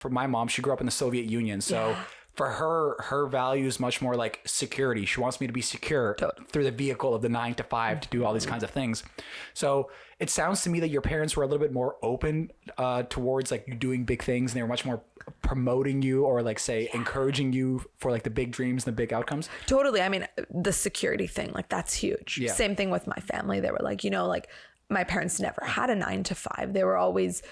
for my mom, she grew up in the Soviet Union. So for her value is much more like security. She wants me to be secure through the vehicle of the 9 to 5 to do all these kinds of things. So it sounds to me that your parents were a little bit more open towards like you doing big things, and they were much more promoting you, or like say encouraging you for like the big dreams and the big outcomes. Totally. I mean, the security thing, like that's huge. Yeah. Same thing with my family. They were like, like my parents never had a 9 to 5. They were always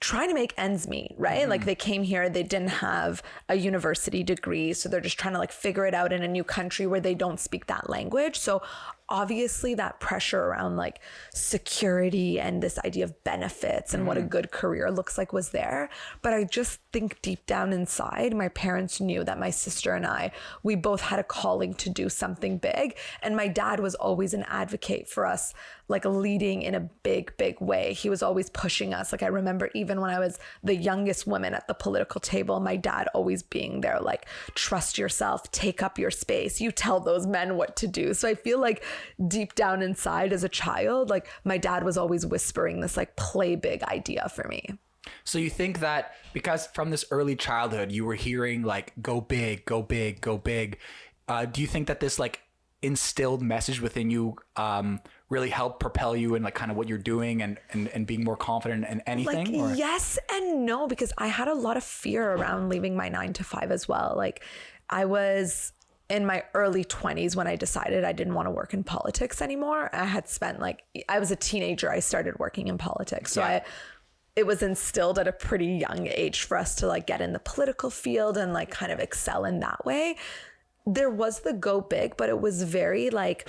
trying to make ends meet, right? Mm-hmm. Like they came here, they didn't have a university degree, so they're just trying to like figure it out in a new country where they don't speak that language. So obviously that pressure around like security and this idea of benefits and what a good career looks like was there. But I just think deep down inside, my parents knew that my sister and I, we both had a calling to do something big. And my dad was always an advocate for us, like leading in a big way. He was always pushing us. Like I remember even when I was the youngest woman at the political table, my dad always being there, like, trust yourself, take up your space, you tell those men what to do. So I feel like deep down inside as a child, like my dad was always whispering this like play big idea for me. So you think that because from this early childhood, you were hearing like, go big, go big, go big. Do you think that this like instilled message within you really helped propel you in like kind of what you're doing and being more confident in anything? Like, yes and no, because I had a lot of fear around leaving my 9 to 5 as well. Like I was in my early 20s when I decided I didn't want to work in politics anymore. I had spent I was a teenager, I started working in politics. So it was instilled at a pretty young age for us to like get in the political field and like kind of excel in that way. There was the go big, but it was very like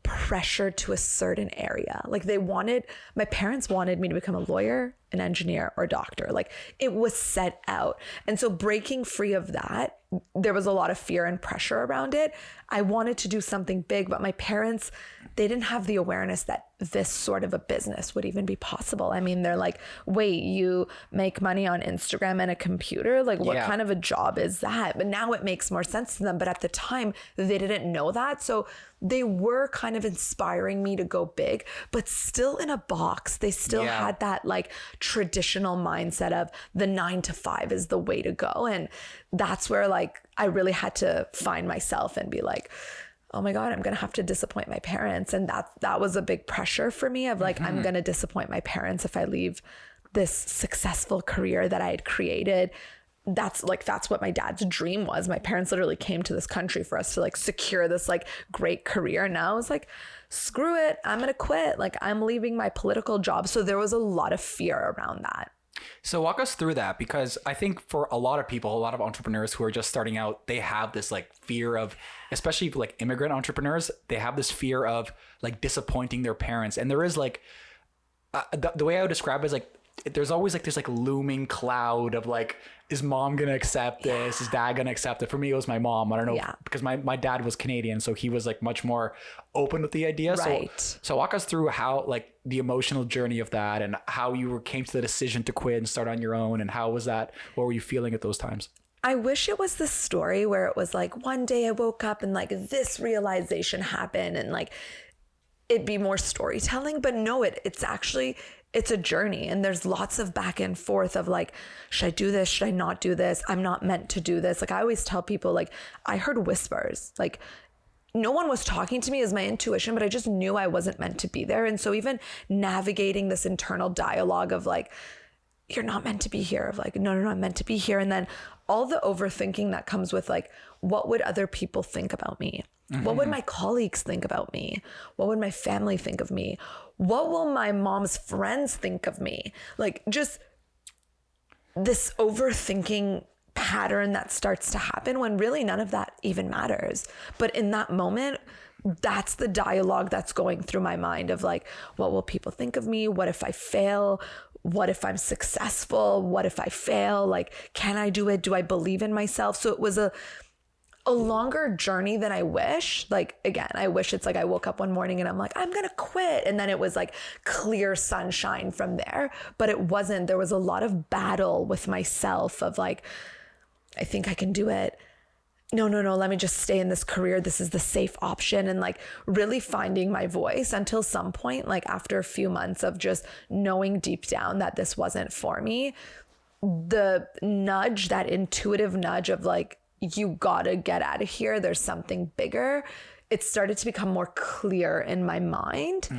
pressured to a certain area. Like my parents wanted me to become a lawyer, an engineer, or a doctor. Like it was set out. And so breaking free of that, there was a lot of fear and pressure around it. I wanted to do something big, but my parents, they didn't have the awareness that this sort of a business would even be possible. I mean, they're like, wait, you make money on Instagram and a computer? Like what kind of a job is that? But now it makes more sense to them. But at the time, they didn't know that. So they were kind of inspiring me to go big, but still in a box. They still had that like traditional mindset of the 9 to 5 is the way to go. And that's where like I really had to find myself and be like, oh my God, I'm going to have to disappoint my parents. And that was a big pressure for me of like, I'm going to disappoint my parents if I leave this successful career that I had created. That's what my dad's dream was. My parents literally came to this country for us to like secure this like great career. And now I was like, screw it, I'm going to quit. Like I'm leaving my political job. So there was a lot of fear around that. So walk us through that, because I think for a lot of people, a lot of entrepreneurs who are just starting out, they have this like fear of, especially like immigrant entrepreneurs, they have this fear of like disappointing their parents. And there is like, the way I would describe it is like, there's always like this like looming cloud of like, is mom gonna accept this? Is dad gonna accept it? For me, it was my mom. I don't know, because my dad was Canadian, so he was like much more open with the idea. Right. So walk us through how like the emotional journey of that, and how you came to the decision to quit and start on your own, and how was that? What were you feeling at those times? I wish it was the story where it was like one day I woke up and like this realization happened and like it'd be more storytelling, but no, it's a journey, and there's lots of back and forth of like, should I do this? Should I not do this? I'm not meant to do this. Like I always tell people, like I heard whispers, like no one was talking to me as my intuition, but I just knew I wasn't meant to be there. And so even navigating this internal dialogue of like, you're not meant to be here, of like, no, I'm meant to be here. And then all the overthinking that comes with like, what would other people think about me? What would my colleagues think about me? What would my family think of me? What will my mom's friends think of me? Like just this overthinking pattern that starts to happen when really none of that even matters. But in that moment, that's the dialogue that's going through my mind of like, what will people think of me? What if I fail? What if I'm successful? What if I fail? Like, can I do it? Do I believe in myself? So it was a longer journey than I wish. Like, again, I wish it's like I woke up one morning and I'm like, I'm going to quit. And then it was like clear sunshine from there. But it wasn't. There was a lot of battle with myself of like, I think I can do it. No, let me just stay in this career. This is the safe option. And like really finding my voice until some point, like after a few months of just knowing deep down that this wasn't for me, the nudge, that intuitive nudge of like, you gotta get out of here, there's something bigger, it started to become more clear in my mind.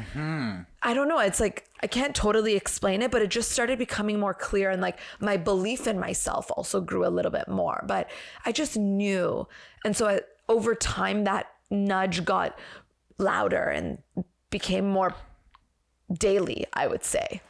I don't know, it's like I can't totally explain it, but it just started becoming more clear, and like my belief in myself also grew a little bit more, but I just knew. And so over time that nudge got louder and became more daily, I would say.